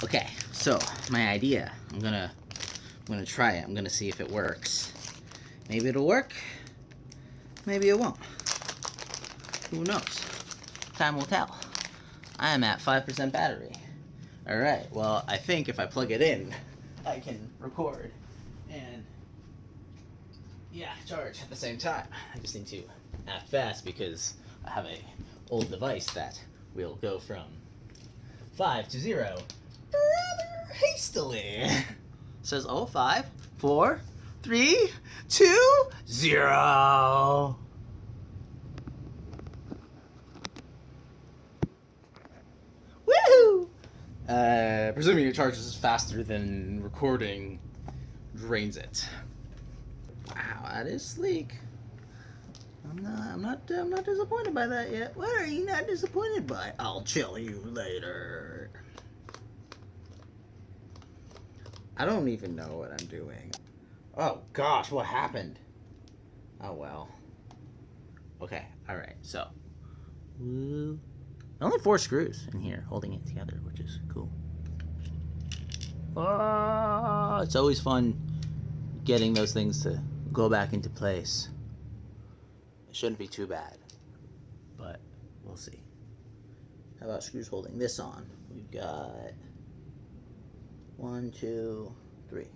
Okay, so my idea. I'm gonna try it. I'm gonna see if it works. Maybe it'll work. Maybe it won't. Who knows? Time will tell. I am at 5% battery. Alright, well, I think if I plug it in, I can record and, yeah, charge at the same time. I just need to act fast because I have a old device that will go from 5 to 0 rather hastily. It says, oh, 5, 4, 3, 2, 0. Woohoo! Presuming it charges faster than recording drains it. Wow, that is sleek. I'm not disappointed by that yet. What are you not disappointed by? I'll tell you later. I don't even know what I'm doing. Oh gosh, what happened? Oh well. Okay, alright, so. Only 4 screws in here holding it together, which is cool. Oh, it's always fun getting those things to go back into place. It shouldn't be too bad, but we'll see. How about screws holding this on? We've got 1, 2, 3.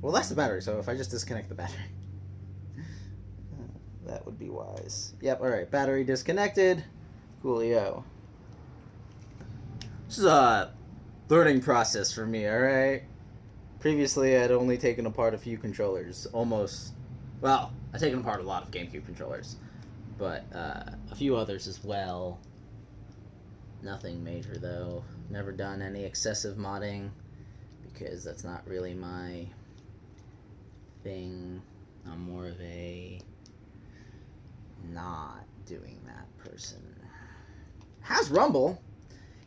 Well, that's the battery, so if I just disconnect the battery, that would be wise. Yep, alright, battery disconnected. Coolio. This is a learning process for me, alright? Previously, I'd only taken apart a few controllers. Well, I've taken apart a lot of GameCube controllers. But, a few others as well. Nothing major, though. Never done any excessive modding, because that's not really my thing. I'm more of a not doing that person. How's Rumble?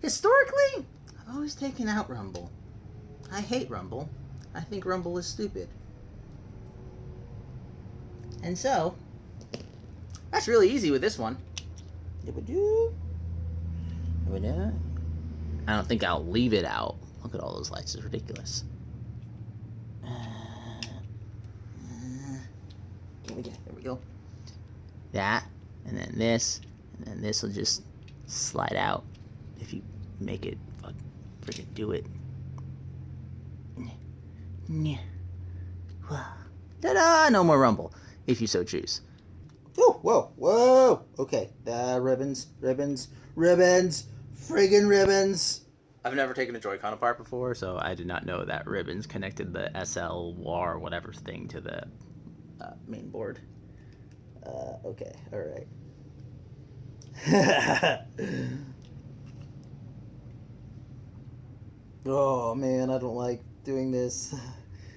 Historically, I've always taken out Rumble. I hate Rumble. I think Rumble is stupid. And so, that's really easy with this one. I don't think I'll leave it out. Look at all those lights, it's ridiculous. There we go. That, and then this, and then this will just slide out if you make it freaking do it. Ta-da! No more Rumble, if you so choose. Oh, whoa! Okay, ribbons, friggin' ribbons. I've never taken a Joy-Con apart before, so I did not know that ribbons connected the SL WAR whatever thing to the main board. Okay, alright. Oh man, I don't like doing this.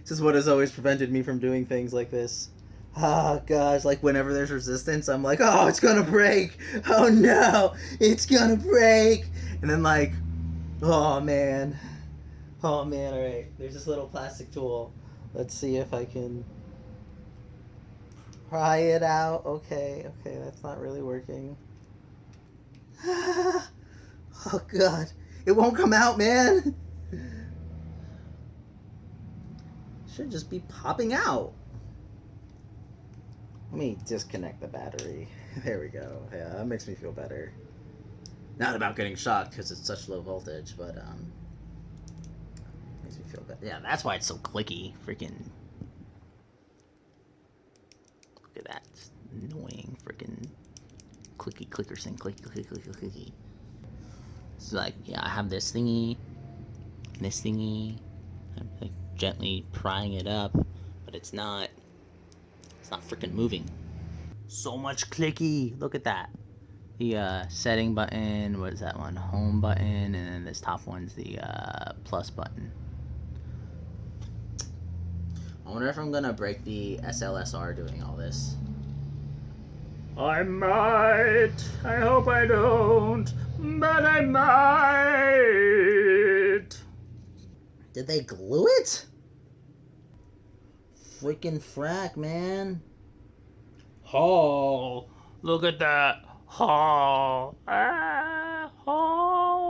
This is what has always prevented me from doing things like this. Ah, gosh, like whenever there's resistance, I'm like, oh, it's gonna break. Oh no, it's gonna break. And then like, oh man, alright. There's this little plastic tool. Let's see if I can pry it out. Okay, that's not really working. Oh god, it won't come out, man. Should just be popping out. Let me disconnect the battery. There we go. Yeah, that makes me feel better. Not about getting shocked because it's such low voltage, but makes me feel better. Yeah, that's why it's so clicky. Freaking. Look at that. It's annoying. Freaking clicky clicker thing. Clicky. It's like, yeah, I have this thingy. I'm like gently prying it up, but it's not freaking moving. So much clicky. Look at that. The setting button, what is that one? Home button, and then this top one's the plus button. I wonder if I'm gonna break the SLSR doing all this. I might. I hope I don't, but I might. Did they glue it? Freaking frack, man. Oh, look at that. Oh, oh.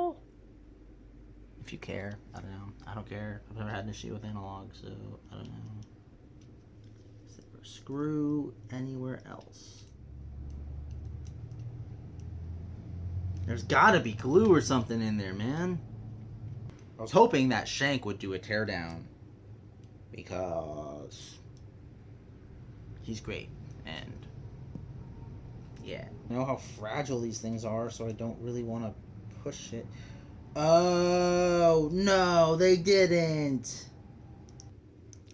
if you care. I don't know. I don't care. I've never had an issue with analog, so I don't know. Is there a screw anywhere else? There's gotta be glue or something in there, man. I was hoping that Shank would do a teardown because he's great, and yeah, I know how fragile these things are, so I don't really want to push it. Oh no, they didn't.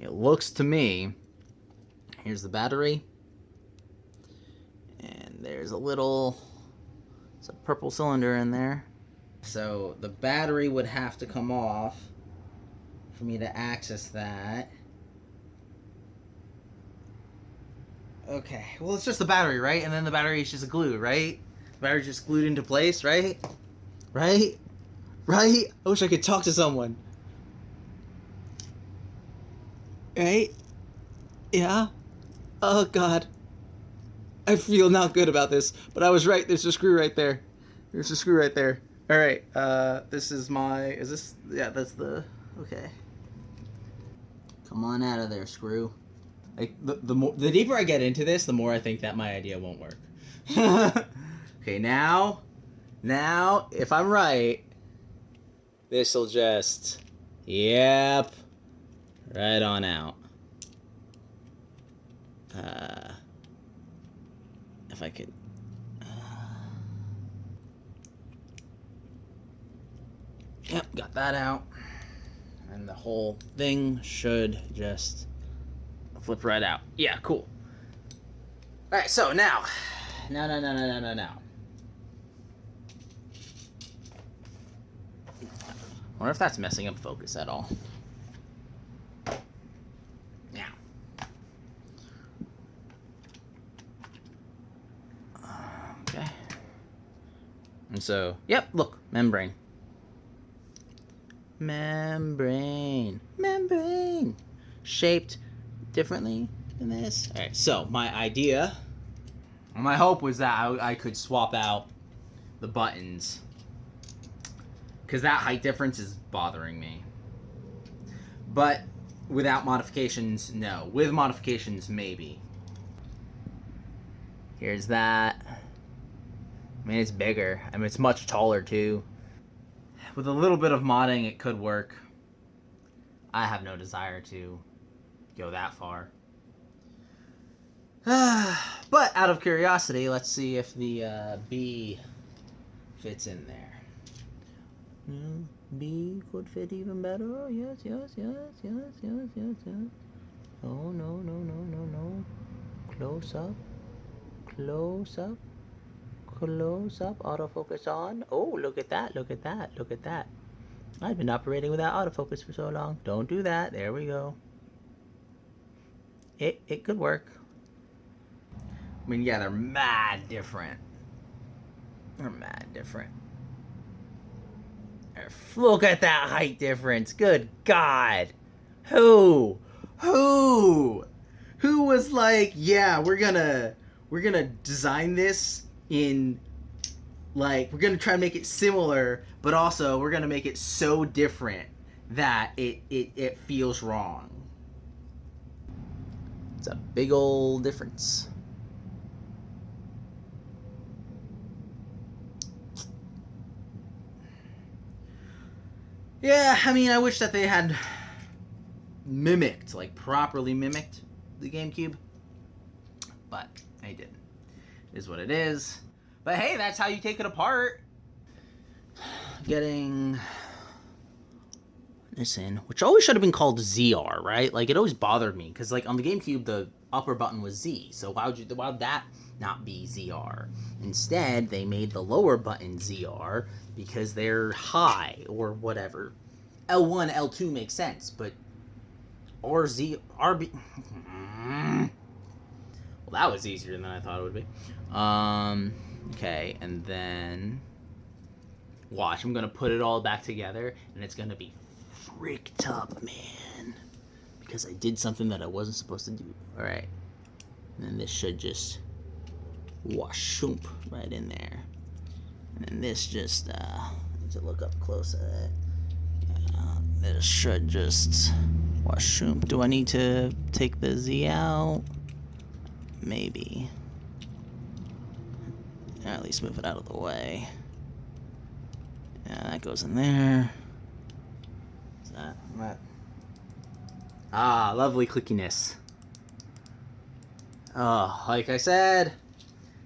It looks to me, here's the battery, and there's a little, it's a purple cylinder in there. So the battery would have to come off for me to access that. Okay, well, it's just the battery, right? And then the battery is just a glue, right? The battery's just glued into place, right? Right? Right? I wish I could talk to someone. Right? Yeah? Oh, God. I feel not good about this, but I was right. There's a screw right there. There's a screw right there. All right, this is my, is this, yeah, that's the, okay. Come on out of there, screw. Like, the deeper I get into this, the more I think that my idea won't work. Okay, now, if I'm right, this'll just, yep, right on out. If I could, yep, got that out. And the whole thing should just flip right out. Yeah, cool. Alright, so now. I wonder if that's messing up focus at all. Now. Okay. And so, yep, look, membrane. Membrane. Shaped differently than this. Alright, so my idea, my hope was that I could swap out the buttons, because that height difference is bothering me. But without modifications, no. With modifications, maybe. Here's that. I mean, it's bigger. I mean, it's much taller too. With a little bit of modding, it could work. I have no desire to go that far. But out of curiosity, let's see if the B fits in there. B could fit even better. Yes. Oh, no. Close up. Autofocus on. Oh, look at that. I've been operating without autofocus for so long. Don't do that. There we go. It could work. I mean, yeah, they're mad different. Look at that height difference. Good God. Who was like, yeah, we're gonna design this in, like, we're gonna try to make it similar, but also we're gonna make it so different that it feels wrong. It's a big old difference. Yeah, I mean, I wish that they had mimicked, like properly mimicked the GameCube, but they didn't. It is what it is. But hey, that's how you take it apart. Getting this in, which always should have been called ZR, right? Like, it always bothered me, because like on the GameCube, the upper button was Z, so why would that not be ZR? Instead, they made the lower button ZR because they're high or whatever. L1, L2 makes sense, but RZ, RB. Well, that was easier than I thought it would be. Okay, and then watch. I'm gonna put it all back together, and it's gonna be freaked up, man, because I did something that I wasn't supposed to do. All right, and then this should just washoop right in there, and then this just need to look up close at it. this should just washroom. Do I need to take the Z out? Maybe. At least move it out of the way. Yeah, that goes in there. What's that? What? Ah, lovely clickiness. Oh, like I said,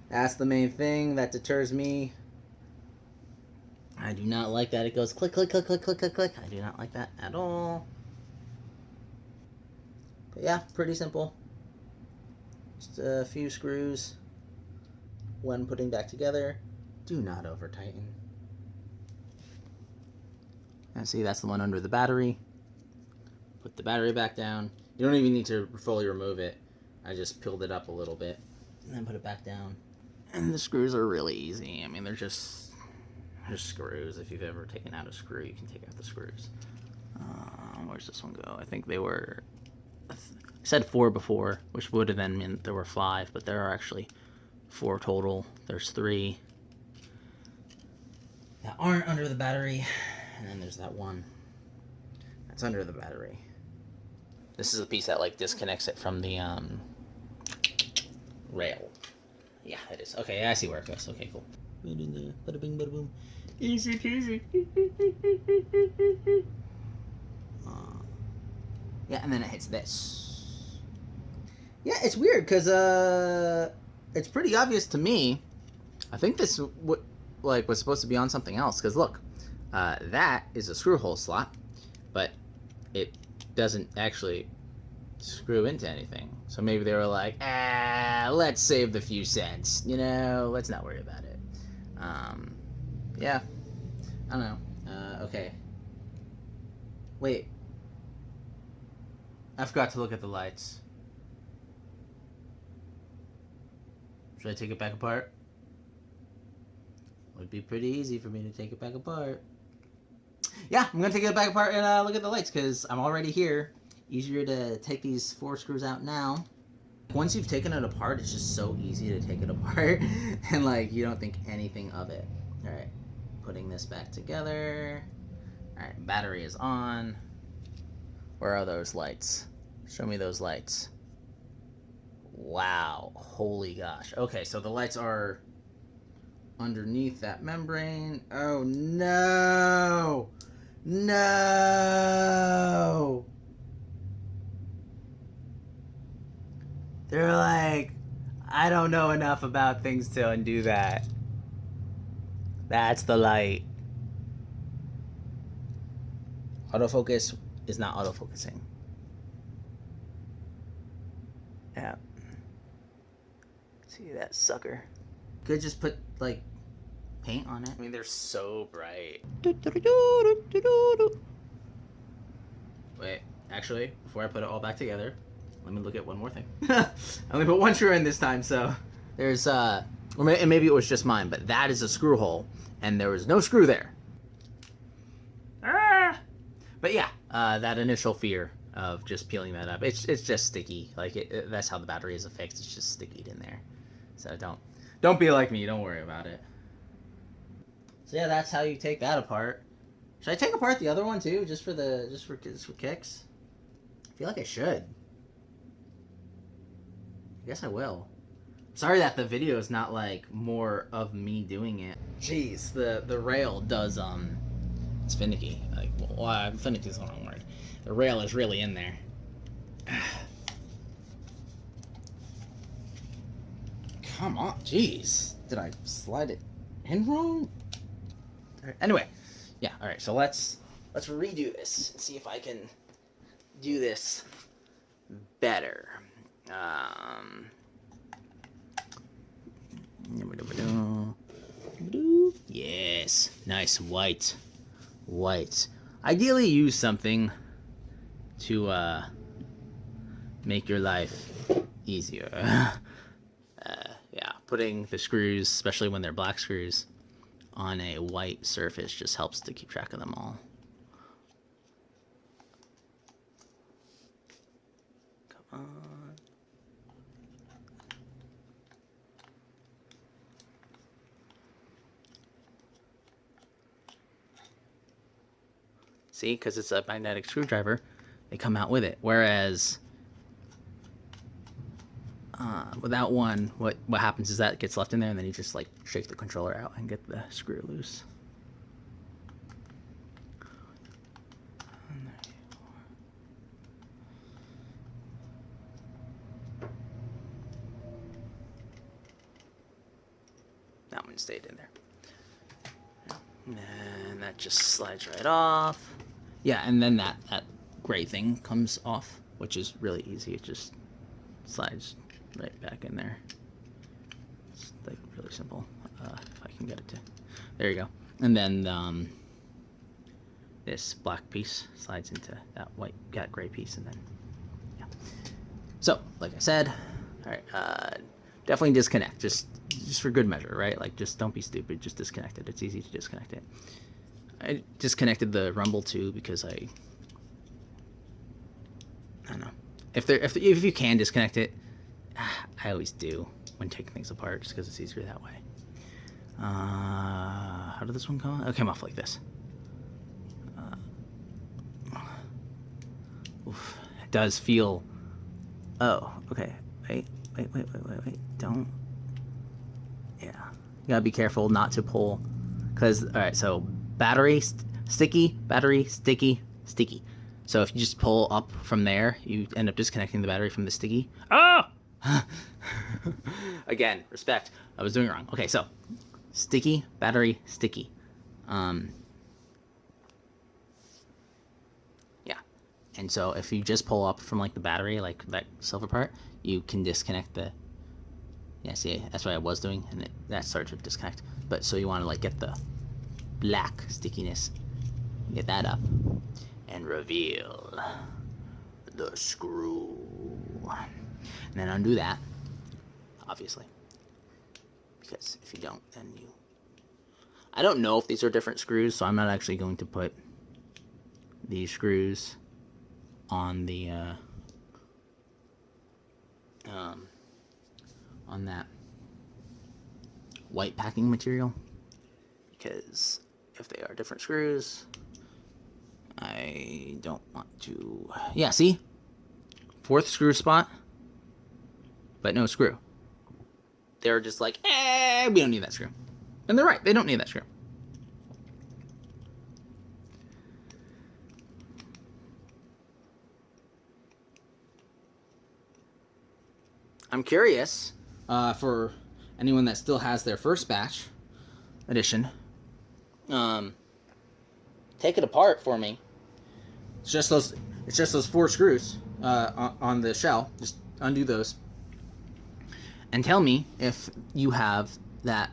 that's the main thing that deters me. I do not like that it goes click, click, click, click, click, click, click. I do not like that at all. But yeah, pretty simple. Just a few screws. When putting back together, do not over tighten. And see, that's the one under the battery. Put the battery back down. You don't even need to fully remove it. I just peeled it up a little bit and then put it back down. And the screws are really easy. I mean, they're just screws. If you've ever taken out a screw, you can take out the screws. Where's this one go? I think they were... I said 4 before, which would have then meant there were 5, but there are actually 4 total. There's 3 that aren't under the battery, and then there's that one that's under the battery. This is a piece that like disconnects it from the rail. Yeah, it is. Okay, I see where it goes. Okay, cool. Bada bing, bada boom. Easy peasy. Yeah, and then it hits this. Yeah, it's weird because it's pretty obvious to me. I think this was supposed to be on something else because look, that is a screw hole slot, but it doesn't actually screw into anything. So maybe they were like, let's save the few cents, you know, let's not worry about it. Yeah, I don't know. Okay. Wait. I forgot to look at the lights. Should I take it back apart? Would be pretty easy for me to take it back apart. Yeah, I'm gonna take it back apart and look at the lights because I'm already here. Easier to take these 4 screws out now. Once you've taken it apart, it's just so easy to take it apart and like you don't think anything of it. All right, putting this back together. All right, battery is on. Where are those lights? Show me those lights. Wow, holy gosh. Okay, so the lights are underneath that membrane. Oh no! No! They're like, I don't know enough about things to undo that. That's the light. Autofocus is not autofocusing. Yeah. See that sucker? Could just put like paint on it. I mean, they're so bright. Wait, actually, before I put it all back together, let me look at one more thing. I only put 1 screw in this time, so there's or maybe it was just mine, but that is a screw hole, and there was no screw there. But yeah, that initial fear of just peeling that up, it's just sticky. Like that's how the battery is affixed. It's just stickied in there. So don't be like me. Don't worry about it. So yeah, that's how you take that apart. Should I take apart the other one too, just for kicks? I feel like I should. I guess I will. Sorry that the video is not like more of me doing it. Jeez, the rail does it's finicky. Like, well, finicky is the wrong word. The rail is really in there. Come on, jeez. Did I slide it in wrong? Anyway, yeah. All right. So let's redo this and see if I can do this better. Yes, nice white. Ideally, use something to make your life easier. Yeah, putting the screws, especially when they're black screws, on a white surface just helps to keep track of them all. Come on. See, because it's a magnetic screwdriver, they come out with it. Whereas without one, what happens is that it gets left in there, and then you just like shake the controller out and get the screw loose. That one stayed in there. And that just slides right off. Yeah, and then that gray thing comes off, which is really easy. It just slides right back in there. It's like really simple. If I can get it to, there you go. And then this black piece slides into that gray piece, and then yeah. So, like I said, all right, definitely disconnect, just for good measure, right? Like, just don't be stupid, just disconnect it. It's easy to disconnect it. I disconnected the rumble too because I don't know. If you can disconnect it, I always do when taking things apart, just because it's easier that way. How did this one come off? It came off like this. Oof. It does feel. Oh, okay. Wait. Don't. Yeah, you gotta be careful not to pull, because all right. So battery sticky, battery sticky. So if you just pull up from there, you end up disconnecting the battery from the sticky. Oh! Again, respect. I was doing it wrong. Okay, so sticky, battery, sticky. Yeah. And so if you just pull up from like the battery, like that silver part, you can disconnect the. Yeah, see, that's what I was doing, and that started to disconnect. But so you want to like get the black stickiness, get that up, and reveal the screw. And then undo that, obviously, because if you don't, then you. I don't know if these are different screws, so I'm not actually going to put these screws on the on that white packing material, because if they are different screws, I don't want to. Yeah, see, fourth screw spot, but no screw. They're just like, we don't need that screw, and they're right. They don't need that screw. I'm curious, for anyone that still has their first batch edition, take it apart for me. It's just those 4 screws on the shell. Just undo those, and tell me if you have that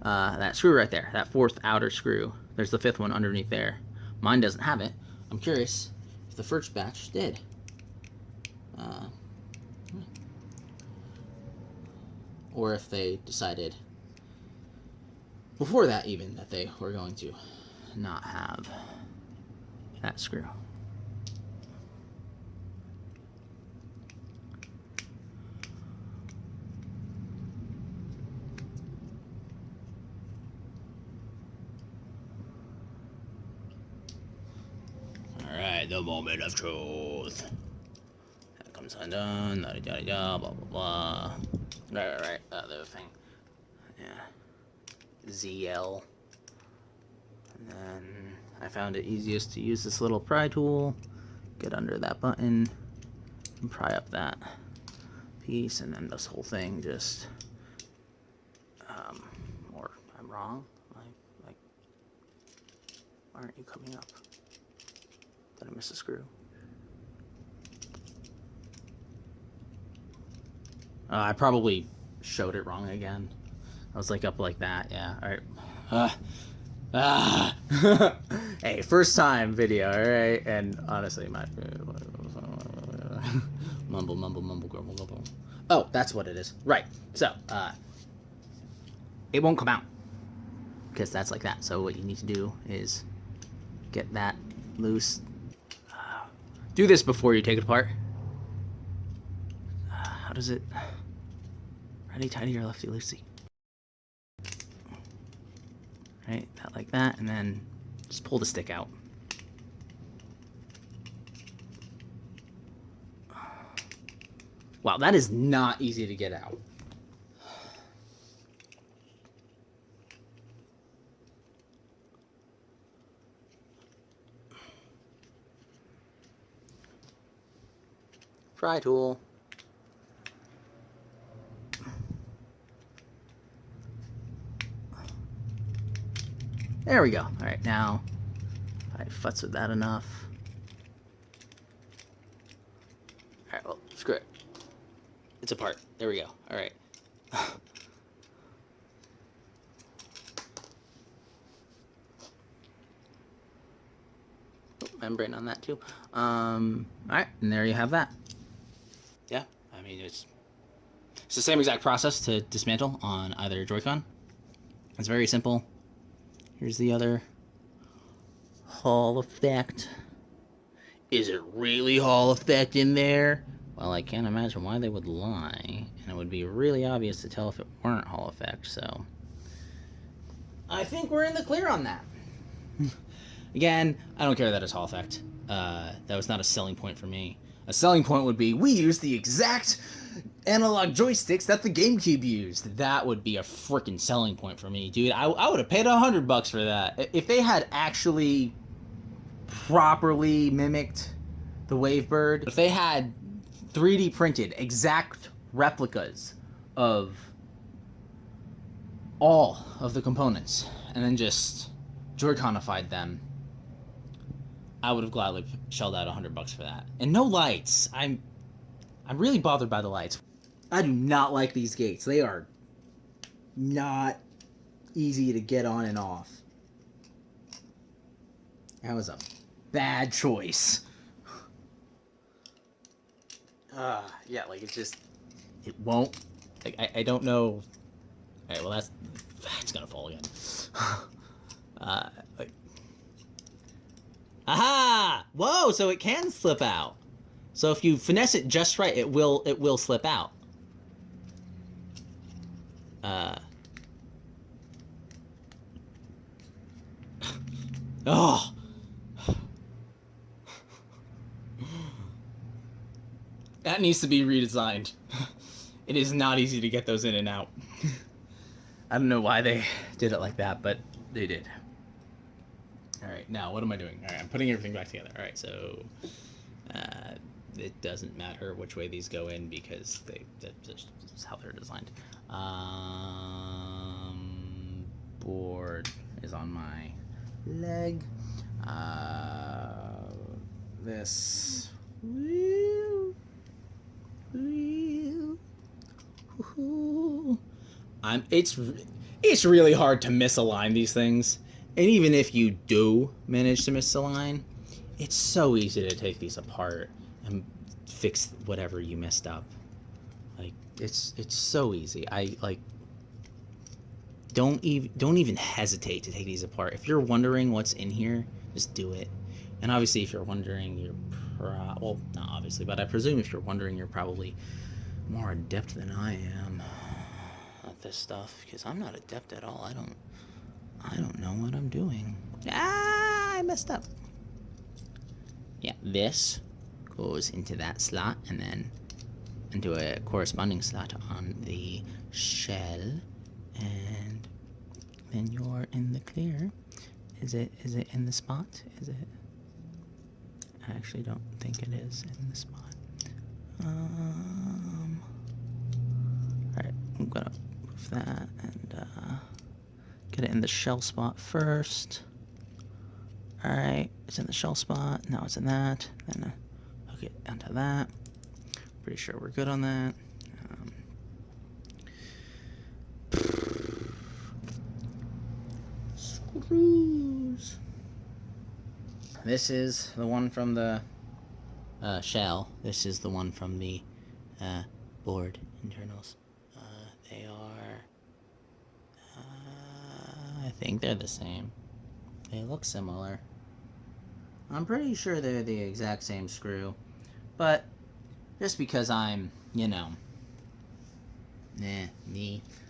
that screw right there, that 4th outer screw. There's the 5th one underneath there. Mine doesn't have it. I'm curious if the first batch did. Or if they decided before that even that they were going to not have that screw. Alright, the moment of truth. That comes undone, blah blah blah. Right, the other thing. Yeah. ZL. And then I found it easiest to use this little pry tool, get under that button, and pry up that piece, and then this whole thing just, or I'm wrong, like, why aren't you coming up? Did I miss a screw? I probably showed it wrong again. I was like up like that, yeah, alright. Hey, first time video, alright? And honestly, my mumble, grumble. Oh, that's what it is. Right. So, it won't come out, because that's like that. So what you need to do is get that loose. Do this before you take it apart. How does it? Righty tighty or lefty loosey. Right, that like that, and then just pull the stick out. Wow, that is not easy to get out. Pry tool. There we go. All right, now I futz with that enough. All right, well, screw it. It's apart. There we go. All right. Membrane on that too. All right, and there you have that. Yeah, I mean it's the same exact process to dismantle on either Joy-Con. It's very simple. Here's the other Hall effect. Is it really Hall effect in there? Well, I can't imagine why they would lie, and it would be really obvious to tell if it weren't Hall effect, so I think we're in the clear on that. Again, I don't care that it's Hall effect. That was not a selling point for me. A selling point would be, we use the exact analog joysticks that the GameCube used. That would be a freaking selling point for me, dude. I would have paid $100 for that. If they had actually properly mimicked the Wavebird, if they had 3D printed exact replicas of all of the components and then just Joy-Conified them, I would have gladly shelled out $100 for that. And no lights. I'm really bothered by the lights. I do not like these gates. They are not easy to get on and off. That was a bad choice. Yeah, like it won't. Like I don't know. Alright, well it's gonna fall again. Like, aha! Whoa! So it can slip out. So if you finesse it just right, it will slip out. Oh. That needs to be redesigned. It is not easy to get those in and out. I don't know why they did it like that, but they did. Alright, now what am I doing? Alright, I'm putting everything back together. Alright, so it doesn't matter which way these go in because that's just how they're designed. Board is on my leg. This. It's really hard to misalign these things, and even if you do manage to misalign, it's so easy to take these apart and fix whatever you messed up. Like it's so easy. Don't even hesitate to take these apart. If you're wondering what's in here, just do it. And obviously, if you're wondering, well, not obviously, but I presume if you're wondering, you're probably more adept than I am at this stuff, because I'm not adept at all. I don't know what I'm doing. I messed up. Yeah, this goes into that slot and then into a corresponding slot on the shell, and then you're in the clear. Is it in the spot? Is it? I actually don't think it is in the spot. Alright, I'm gonna move that and get it in the shell spot first. Alright, it's in the shell spot. Now it's in that. Then hook it onto that. Pretty sure we're good on that. Screws. This is the one from the shell. This is the one from the board internals. They are, I think they're the same. They look similar. I'm pretty sure they're the exact same screw, but just because I'm, me,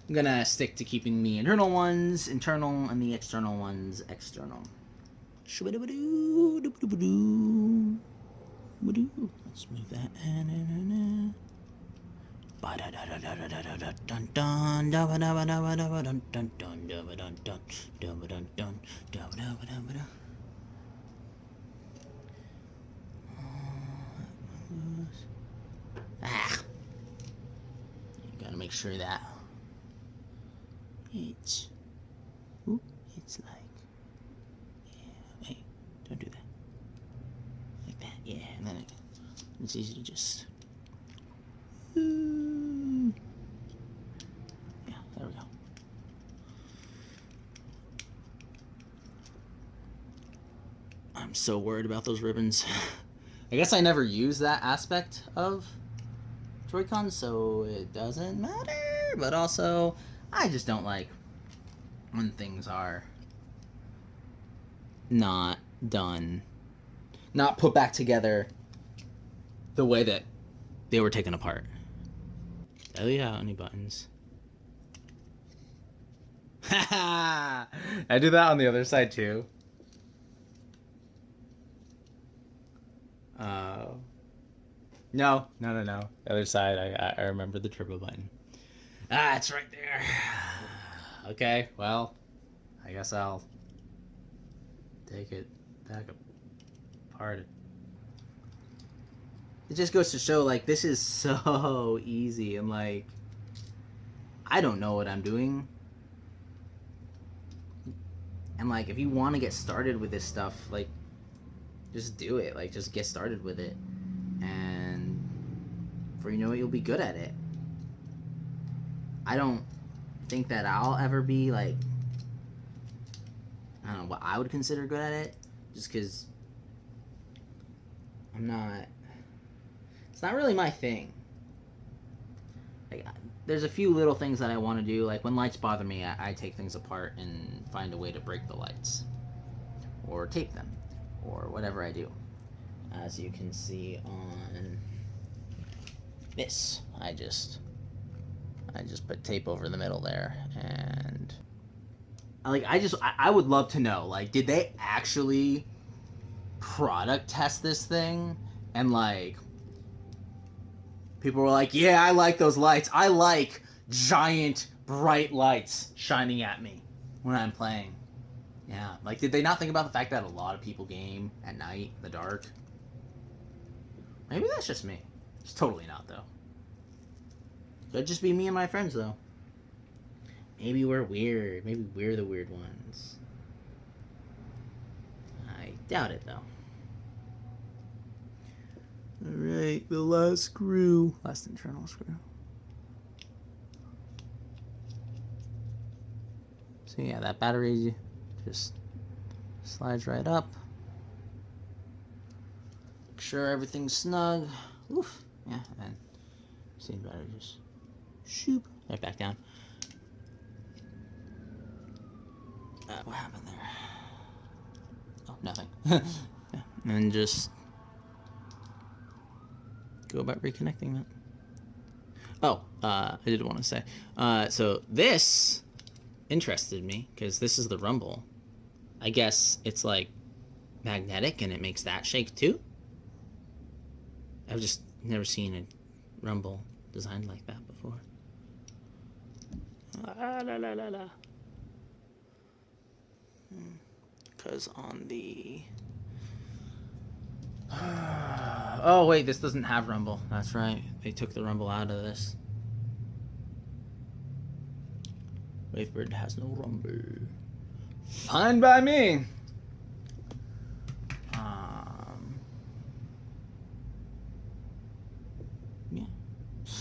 I'm gonna stick to keeping the internal ones internal and the external ones external. Let's move that. Ah, you gotta make sure that it's like, yeah, hey, don't do that, like that, yeah, and then it's easy to just, yeah, there we go. I'm so worried about those ribbons. I guess I never use that aspect of Joy-Con, so it doesn't matter, but also I just don't like when things are not done, not put back together the way that they were taken apart. Barely have any buttons. Haha! I do that on the other side too. No. The other side, I remember the turbo button. Ah, it's right there. Okay, well, I guess I'll take it back apart. It just goes to show, like, this is so easy, and, like, I don't know what I'm doing. And, like, if you want to get started with this stuff, like, just do it. Like, just get started with it. And before you know it, you'll be good at it. I don't think that I'll ever be, like, I don't know, what I would consider good at it. Just because I'm not... It's not really my thing. Like, there's a few little things that I want to do. Like, when lights bother me, I take things apart and find a way to break the lights. Or tape them. Or whatever I do. As you can see on this, I just put tape over the middle there, and like I would love to know, like, did they actually product test this thing? And like, people were like, yeah, I like those lights. I like giant bright lights shining at me when I'm playing. Yeah, like, did they not think about the fact that a lot of people game at night, in the dark? Maybe that's just me. It's totally not, though. Could just be me and my friends, though. Maybe we're weird. Maybe we're the weird ones. I doubt it, though. Alright, the last screw. Last internal screw. So yeah, that battery just slides right up. Make sure everything's snug. Oof. Yeah, and see the battery just shoop right back down. What happened there? Oh, nothing. Yeah. And just go about reconnecting that. Oh, I did want to say. So this interested me because this is the rumble. I guess it's like magnetic and it makes that shake too. I've just never seen a rumble designed like that before. Because on the... Oh, wait, this doesn't have rumble. That's right. They took the rumble out of this. Wavebird has no rumble. Fine by me.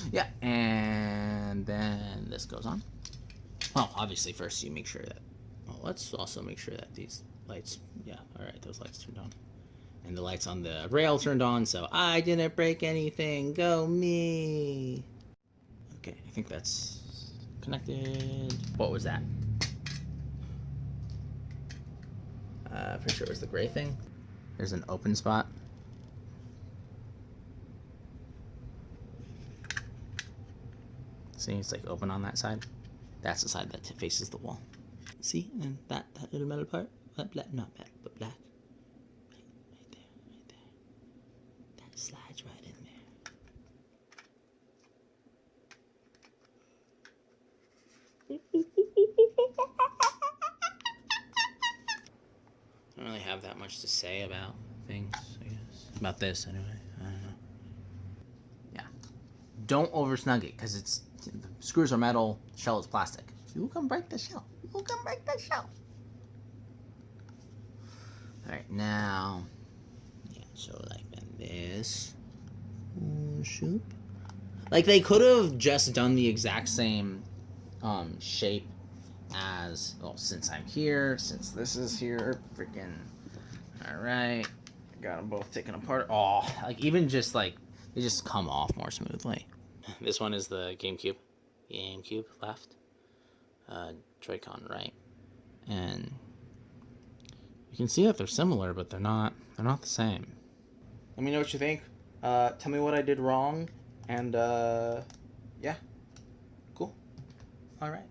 Yeah, and then this goes on. Well, obviously first you make sure that, well, let's also make sure that these lights, yeah, all right, those lights turned on. And the lights on the rail turned on, so I didn't break anything. Go me. Okay, I think that's connected. What was that? Pretty sure it was the gray thing. There's an open spot. See, it's like open on that side. That's the side that faces the wall. See, and that little metal part, not metal, but black. Right there. That slides right in there. have that much to say about things, I guess. About this, anyway. I don't know. Yeah. Don't over-snug it, because it's... The screws are metal, shell is plastic. You can break the shell. You can break the shell. Alright, now... Yeah, so like this. Shoop. Like, they could have just done the exact same shape as... Well, since I'm here, since this is here, freaking... Alright. Got them both taken apart. Oh, like, even just, like, they just come off more smoothly. This one is the GameCube. GameCube left. JoyCon right. And you can see that they're similar, but they're not the same. Let me know what you think. Tell me what I did wrong. And, yeah. Cool. Alright.